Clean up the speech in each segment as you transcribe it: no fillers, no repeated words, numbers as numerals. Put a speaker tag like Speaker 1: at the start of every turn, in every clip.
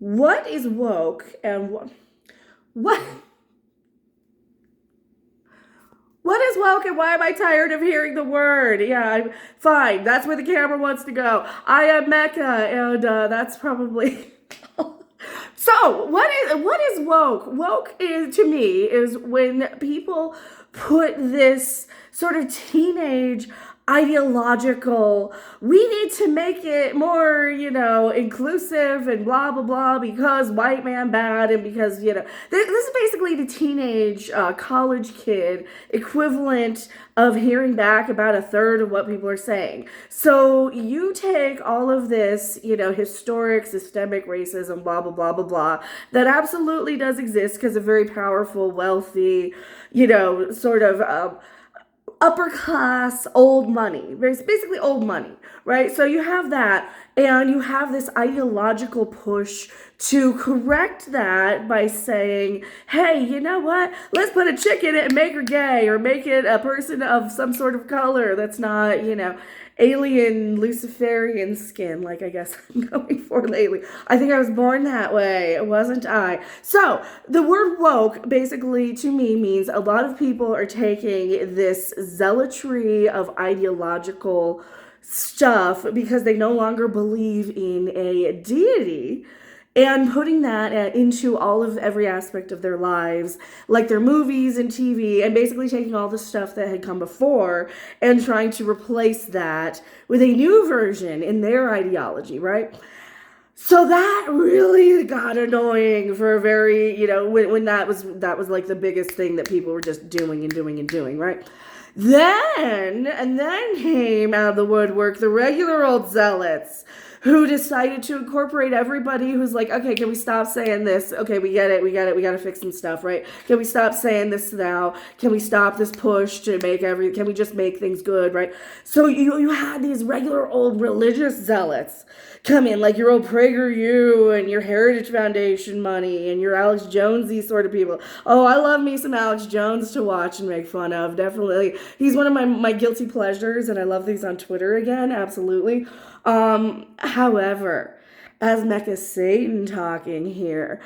Speaker 1: What is woke and what what is woke and why am I tired of hearing the word? Yeah, I'm fine. That's where the camera wants to go. I am Mecca, and that's probably. So, what is woke? Woke is to me is when people put this sort of teenage ideological, we need to make it more, inclusive and blah blah blah because white man bad, and because, this is basically the teenage college kid equivalent of hearing back about a third of what people are saying. So you take all of this, historic systemic racism, blah blah blah blah blah, that absolutely does exist because of very powerful, wealthy, sort of upper class old money. It's basically old money, right? So you have that, and you have this ideological push to correct that by saying, hey, you know what? Let's put a chick in it and make her gay, or make it a person of some sort of color that's not, alien Luciferian skin, like I guess I'm going for lately. I think I was born that way, wasn't I? So the word woke basically to me means a lot of people are taking this zealotry of ideological stuff because they no longer believe in a deity, and putting that into all of every aspect of their lives, like their movies and TV, and basically taking all the stuff that had come before and trying to replace that with a new version in their ideology, right? So that really got annoying for a very, when that was like the biggest thing that people were just doing and doing and doing, right? Then came out of the woodwork the regular old zealots who decided to incorporate everybody who's like, okay, can we stop saying this? Okay, we get it, we gotta fix some stuff, right? Can we stop saying this now? Can we stop this push to can we just make things good, right? So you had these regular old religious zealots come in, like your old PragerU and your Heritage Foundation money and your Alex Jonesy sort of people. Oh, I love me some Alex Jones to watch and make fun of, definitely. He's one of my guilty pleasures, and I love these on Twitter again, absolutely. However, as Mecca Satan talking here,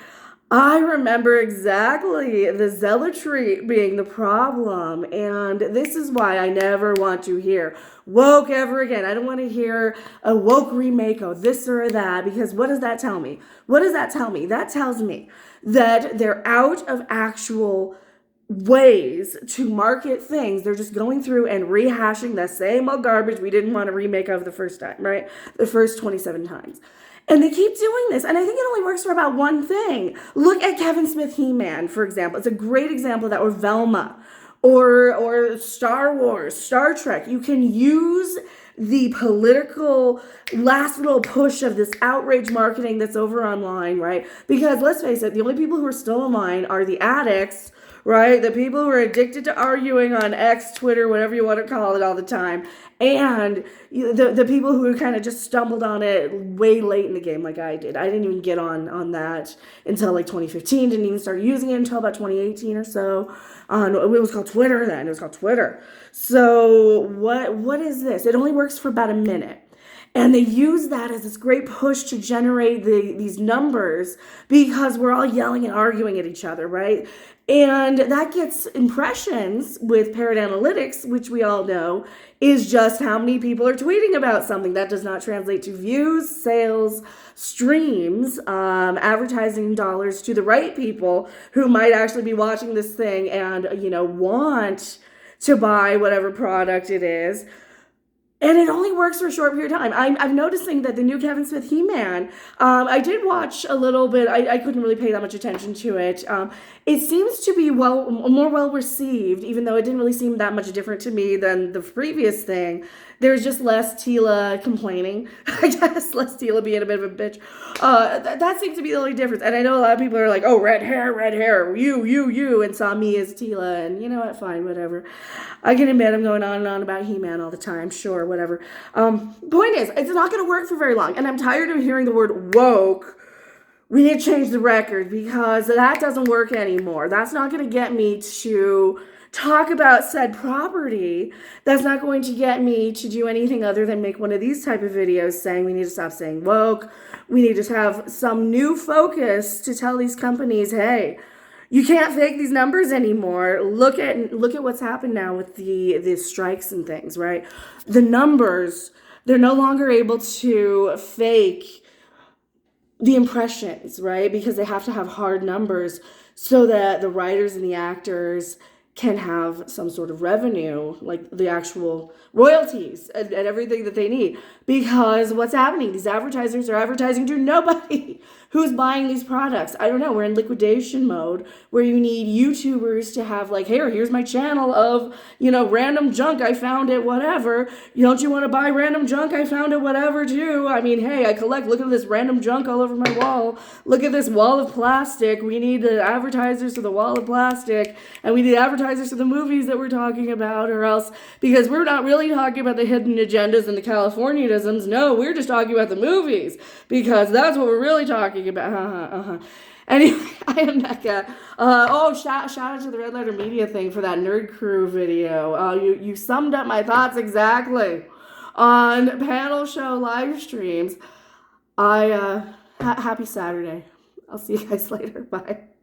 Speaker 1: I remember exactly the zealotry being the problem, and this is why I never want to hear woke ever again. I don't want to hear a woke remake of this or that, because what does that tell me? What does that tell me? That tells me that they're out of actual ways to market things. They're just going through and rehashing the same old garbage we didn't want to remake of the first time, right? The first 27 times. And they keep doing this. And I think it only works for about one thing. Look at Kevin Smith He-Man, for example. It's a great example of that, or Velma, or Star Wars, Star Trek. You can use the political last little push of this outrage marketing that's over online, right? Because let's face it, the only people who are still online are the addicts, right? The people who are addicted to arguing on X, Twitter, whatever you want to call it, all the time. And the people who kind of just stumbled on it way late in the game, like I did. I didn't even get on that until like 2015. Didn't even start using it until about 2018 or so. It was called Twitter then. It was called Twitter. So what is this? It only works for about a minute. And they use that as this great push to generate these numbers because we're all yelling and arguing at each other, right? And that gets impressions with Parrot Analytics, which we all know is just how many people are tweeting about something. That does not translate to views, sales, streams, advertising dollars to the right people who might actually be watching this thing and, want to buy whatever product it is. And it only works for a short period of time. I'm noticing that the new Kevin Smith He-Man, I did watch a little bit. I couldn't really pay that much attention to it. It seems to be more well received, even though it didn't really seem that much different to me than the previous thing. There's just less Tila complaining, I guess, less Tila being a bit of a bitch. That seems to be the only difference. And I know a lot of people are like, oh, red hair, you, and saw me as Tila. And you know what, fine, whatever. I can admit I'm going on and on about He-Man all the time, sure, whatever. Point is, it's not going to work for very long. And I'm tired of hearing the word woke. We need to change the record because that doesn't work anymore. That's not going to get me to talk about said property, that's not going to get me to do anything other than make one of these type of videos saying we need to stop saying woke. We need to have some new focus to tell these companies, hey, you can't fake these numbers anymore. Look at what's happened now with the strikes and things, right? The numbers, they're no longer able to fake the impressions, right? Because they have to have hard numbers so that the writers and the actors can have some sort of revenue, like the actual royalties and everything that they need. Because what's happening? These advertisers are advertising to nobody who's buying these products. I don't know. We're in liquidation mode where you need YouTubers to have like, hey, here's my channel of, random junk I found at whatever. Don't you want to buy random junk I found at whatever too? I mean, hey, I collect. Look at this random junk all over my wall. Look at this wall of plastic. We need advertisers for the wall of plastic, and we need advertisers for the movies that we're talking about, or else, because we're not really talking about the hidden agendas and the Californianisms. No, we're just talking about the movies, because that's what we're really talking about. Anyway, I am Mecca. Shout out to the Red Letter Media thing for that Nerd Crew video. You summed up my thoughts exactly on panel show live streams. Happy Saturday. I'll see you guys later. Bye.